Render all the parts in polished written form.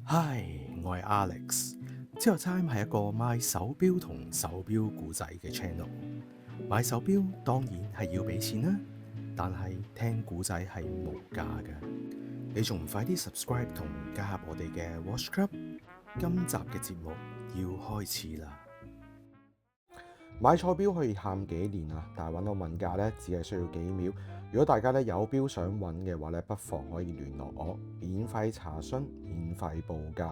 Hi，我係 Alex。之後 Time 係一個賣手錶同手錶故仔嘅 channel。買手錶當然係要俾錢啦，但係聽故仔係無價嘅。你仲唔快啲 subscribe 同加入我哋嘅 Watch Club？今集嘅節目要開始啦！買錯錶可以喊幾年啊！但係揾我問價呢，只係需要幾秒。如果大家呢有錶想揾嘅話呢，不妨可以聯絡我，免費查詢，免費報價。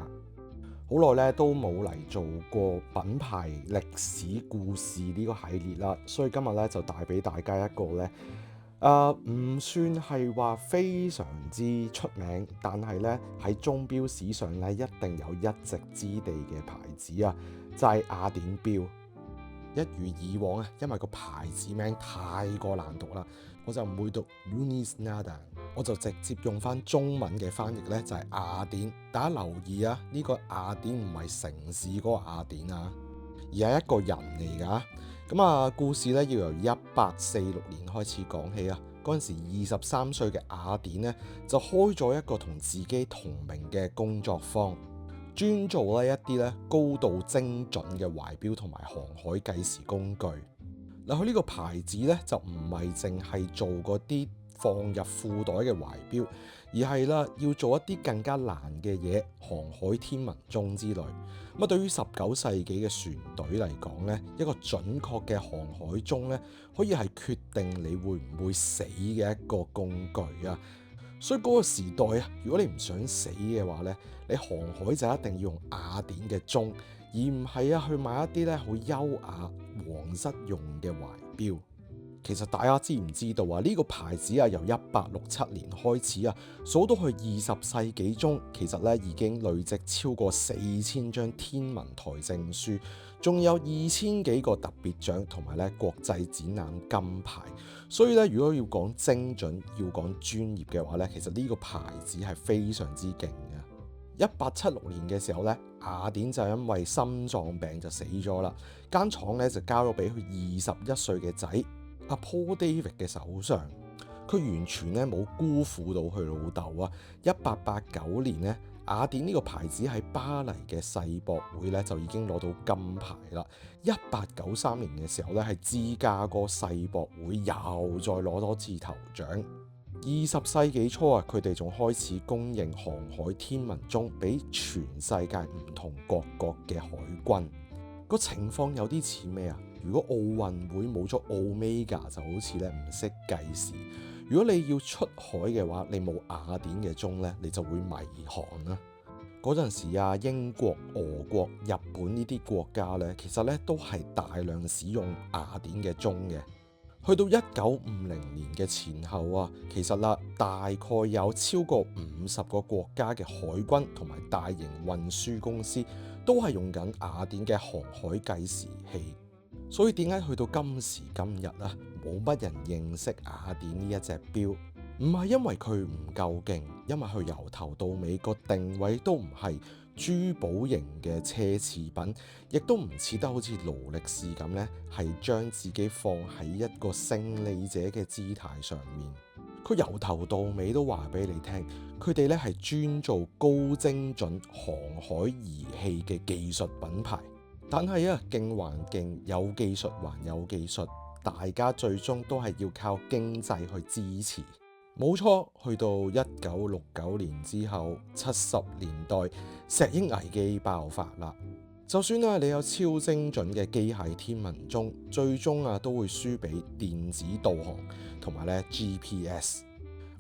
好耐呢都冇嚟做過品牌歷史故事呢個系列啦，所以今日呢就帶俾大家一個呢，唔算係話非常之出名，但係呢喺鐘錶史上呢一定有一席之地嘅牌子啊，就係雅典錶。一如以往啊，因為個牌子名太過難讀啦，我就唔會讀 Unisnada， 我就直接用翻中文嘅翻譯呢，就係雅典。大家留意啊，呢個雅典唔係城市嗰個雅典啊，而係一個人嚟㗎。咁啊，故事呢要由1846年開始講起啊。嗰陣時23歲嘅雅典呢，就開咗一個同自己同名嘅工作坊。專做咧一啲咧高度精準嘅懷錶同埋航海計時工具。嗱，佢呢個牌子咧就唔係淨係做嗰啲放入褲袋嘅懷錶，而係啦要做一啲更加難嘅嘢，航海天文鐘之類。咁啊，對於19世紀嘅船隊嚟講咧，一個準確嘅航海鐘咧，可以係決定你會唔會死嘅一個工具啊！所以嗰個時代啊，如果你唔想死嘅話咧，你航海就一定要用雅典嘅鐘，而唔係去買一啲咧好優雅皇室用嘅懷錶。其實大家知唔知道啊？呢個牌子啊，由1867年開始啊，數到去20世紀中，其實咧已經累積超過4000張天文台證書，仲有2000幾個特別獎同埋咧國際展覽金牌。所以咧，如果要講精準、要講專業嘅話咧，其實呢個牌子係非常之勁嘅。1876年嘅時候咧，雅典就因為心臟病就死咗啦，間廠咧就交咗俾佢21歲嘅仔阿 Paul David 嘅手上，佢完全咧冇辜負到佢老豆啊！1889年咧，雅典呢個牌子喺巴黎嘅世博會咧就已經攞到金牌啦。1893年嘅時候咧，喺芝加哥世博會又再攞多次頭獎。20世紀初啊，佢哋仲開始供應航海天文鐘俾全世界唔同各國嘅海軍。個情況有啲似咩啊？如果奧運會冇咗 Omega， 就好似咧唔識計時。如果你要出海嘅話，你冇雅典嘅鐘咧，你就會迷航啦。嗰陣時啊，英國、俄國、日本呢啲國家咧，其實咧都係大量使用雅典嘅鐘嘅。去到1950年嘅前後啊，其實啦大概有超過50個國家嘅海軍同埋大型運輸公司都係用緊雅典嘅航海計時器。所以點解去到今時今日啊，冇乜人認識雅典呢一隻錶？唔係因為佢唔夠勁，因為佢由頭到尾個定位都唔係珠寶型嘅奢侈品，亦都唔似得好似勞力士咁呢，係將自己放喺一個勝利者嘅姿態上面。佢由頭到尾都話俾你聽，佢哋呢係專做高精準航海儀器嘅技術品牌。但係啊，勁還勁，有技術還有技術，大家最終都係要靠經濟去支持。冇錯，去到1969年之後，70年代石英危機爆發啦。就算你有超精準嘅機械天文鐘，最終都會輸俾電子導航同埋咧 GPS。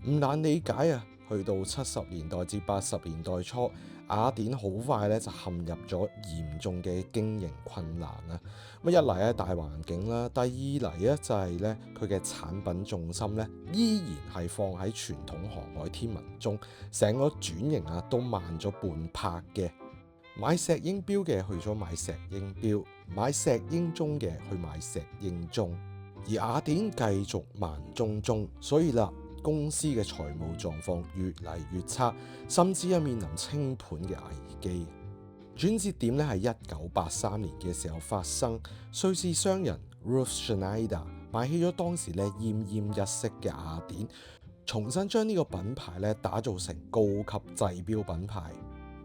唔難理解啊，去到70年代至80年代初，雅典好快咧就陷入咗嚴重嘅經營困難啊！咁一嚟大環境啦，第二嚟就係咧佢嘅產品重心咧依然係放喺傳統航海天文鐘，成個轉型都慢咗半拍嘅。買石英錶嘅去咗買石英錶，買石英鐘嘅去買石英鐘，而雅典繼續慢中中，所以啦，公司嘅財務狀況越嚟越差，甚至面臨清盤嘅危機。轉折點咧係1983年嘅時候發生，瑞士商人 Ruth Schneider 買起咗當時咧奄奄一息嘅雅典，重新將呢個品牌咧打造成高級製錶品牌。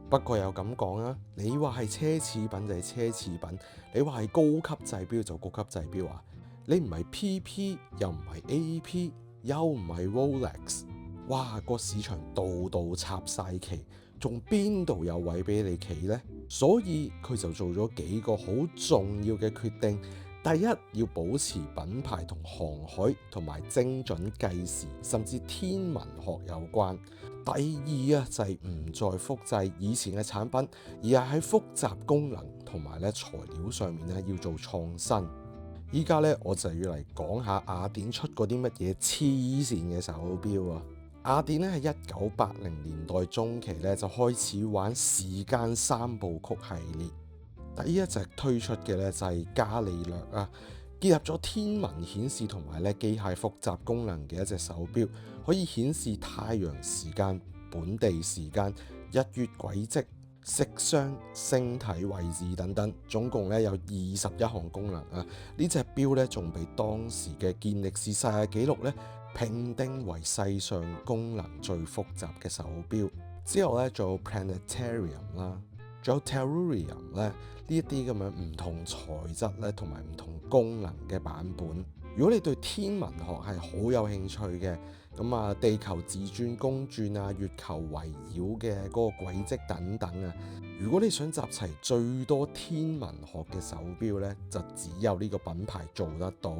不過又咁講啊，你話係奢侈品就係奢侈品，你話係高級製錶就高級製錶啊！你唔係 PP 又唔係 AP 又唔係 Rolex， 哇，個市場度度插晒旗，仲邊度有位俾你企呢？所以佢就做咗幾個好重要嘅決定。第一，要保持品牌同航海同埋精準計時甚至天文學有關。第二啊，就係唔再複製以前嘅產品，而係喺複雜功能同埋咧材料上面咧要做創新。依家咧我就要嚟講下雅典出過啲乜嘢黐線嘅手錶啊！雅典咧喺1980年代中期咧就開始玩時間三部曲系列。第一隻推出嘅咧就係伽利略啊，結合咗天文顯示同埋咧機械複雜功能嘅一隻手錶，可以顯示太陽時間、本地時間、日月軌跡、色相、星體位置等等，總共咧有21項功能啊！呢隻錶咧仲被當時嘅健力士世界紀錄咧評定為世上功能最複雜嘅手錶。之後咧仲有 Planetarium 啦，仲有 Tellurium 咧，呢一啲咁樣唔同材質咧同埋唔同功能嘅版本。如果你對天文學係好有興趣嘅，咁啊地球自轉公轉啊，月球圍繞嘅嗰個軌跡等等啊，如果你想集齊最多天文學嘅手錶咧，就只有呢個品牌做得到。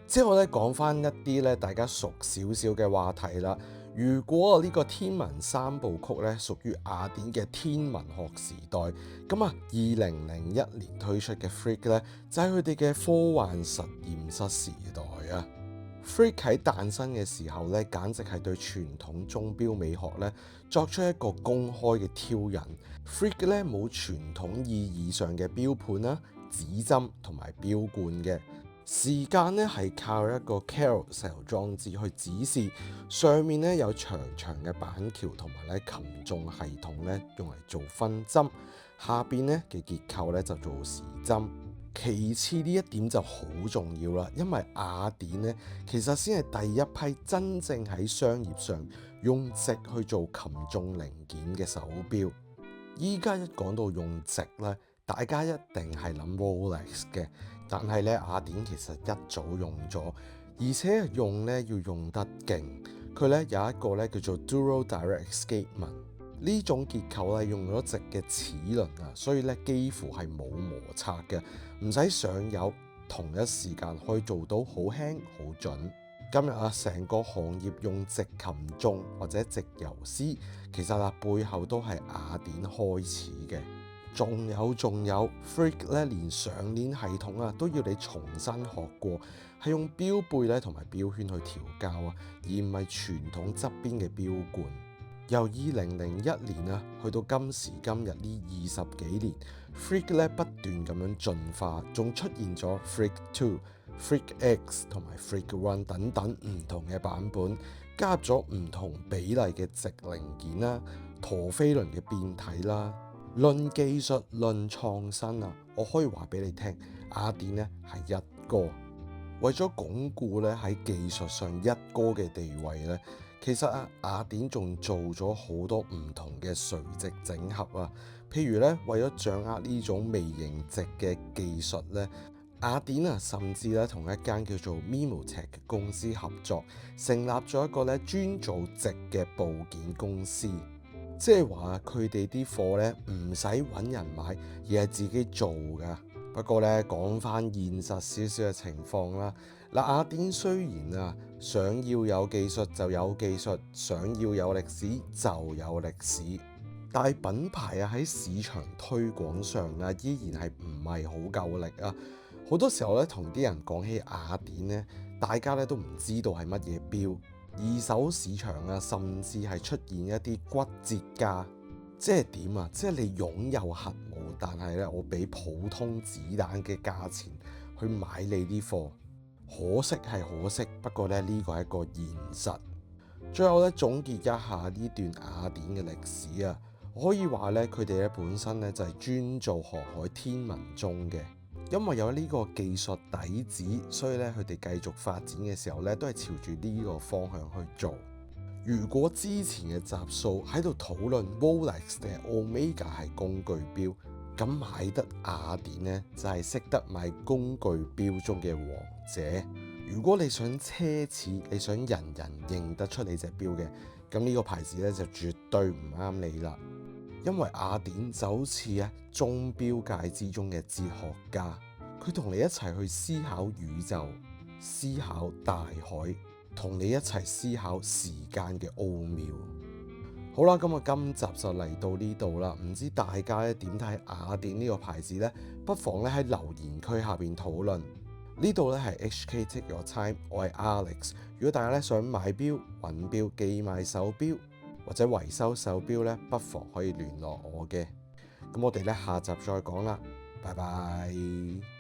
之後咧講翻一啲咧大家熟少少嘅話題啦。如果呢個天文三部曲咧屬於雅典嘅天文學時代，咁啊2001年推出嘅 Freak 咧就係佢哋嘅科幻實驗室時代啊。Freak 喺誕生嘅時候咧，簡直係對傳統鐘錶美學咧作出一個公開嘅挑釁。Freak 咧冇傳統意義上嘅錶盤啦、指針同埋錶冠嘅。時間咧係靠一個 carousel 裝置去指示，上面咧有長長嘅板橋同埋咧擒縱系統咧用嚟做分針，下邊咧嘅結構咧就做時針。其次呢一點就好重要啦，因為雅典咧其實先係第一批真正喺商業上用矽去做擒縱零件嘅手錶。依家一講到用矽咧，大家一定係諗 Rolex 嘅。但係咧，雅典其實一早用咗，而且用咧要用得勁。佢咧有一個咧叫做 Duro Direct Escapement 呢種結構咧，用咗矽嘅齒輪啊，所以咧幾乎係冇摩擦嘅，唔使上油，同一時間可以做到好輕好準。今日啊，成個行業用矽擒縱或者矽游絲，其實啊背後都係雅典開始嘅。仲有 Freak 咧，連上鏈系統啊都要你重新學過，係用錶背咧同埋錶圈去調校啊，而唔係傳統側邊嘅錶冠。由2001年啊去到今時今日呢20幾年，Freak 咧不斷咁樣進化，仲出現咗 Freak 2、Freak X 同埋 Freak One 等等唔同嘅版本，加入咗唔同比例嘅矽零件啦、陀飛輪嘅變體啦。論技術、論創新啊，我可以話俾你聽，雅典咧係一哥。為咗鞏固咧喺技術上一哥嘅地位咧，其實啊雅典仲做咗好多唔同嘅垂直整合啊。譬如咧，為咗掌握呢種微型矽嘅技術咧，雅典啊甚至咧同一間叫做 Mimotech 嘅公司合作，成立咗一個咧專做矽嘅部件公司。即係話佢哋啲貨咧唔使揾人買，而係自己做噶。不過咧講翻現實少少嘅情況啦，雅典雖然啊想要有技術就有技術，想要有歷史就有歷史，但係品牌啊喺市場推廣上啊依然係唔係好夠力啊。好多時候咧同啲人講起雅典咧，大家咧都唔知道係乜嘢錶。二手市場啊，甚至係出現一啲骨折價，即係點啊？即係你擁有核武，但係咧我俾普通子彈嘅價錢去買你啲貨，可惜係可惜。不過咧呢個係一個現實。最後咧總結一下呢段雅典嘅歷史啊，我可以話咧佢哋咧本身咧就係專做航海天文鐘嘅。因為有呢個技術底子，所以咧佢哋繼續發展嘅時候咧，都係朝住呢個方向去做。如果之前嘅集數喺度討論 Rolex 定係 Omega 係工具錶，咁買得雅典呢，就係識得買工具錶中嘅王者。如果你想奢侈，你想人人認得出你隻錶嘅，咁呢個牌子咧就絕對唔啱你啦。因為雅典就好似鐘錶界之中嘅哲學家，佢同你一齊去思考宇宙、思考大海，同你一齊思考時間嘅奧妙。好啦，咁今集就嚟到呢度啦。唔知大家咧點睇雅典呢個牌子呢？不妨咧喺留言區下邊討論。呢度咧係 HK Take Your Time， 我係 Alex。如果大家咧想買錶、揾錶、寄賣手錶或者維修手錶咧，不妨可以聯絡我嘅。咁我哋咧下集再講啦，拜拜。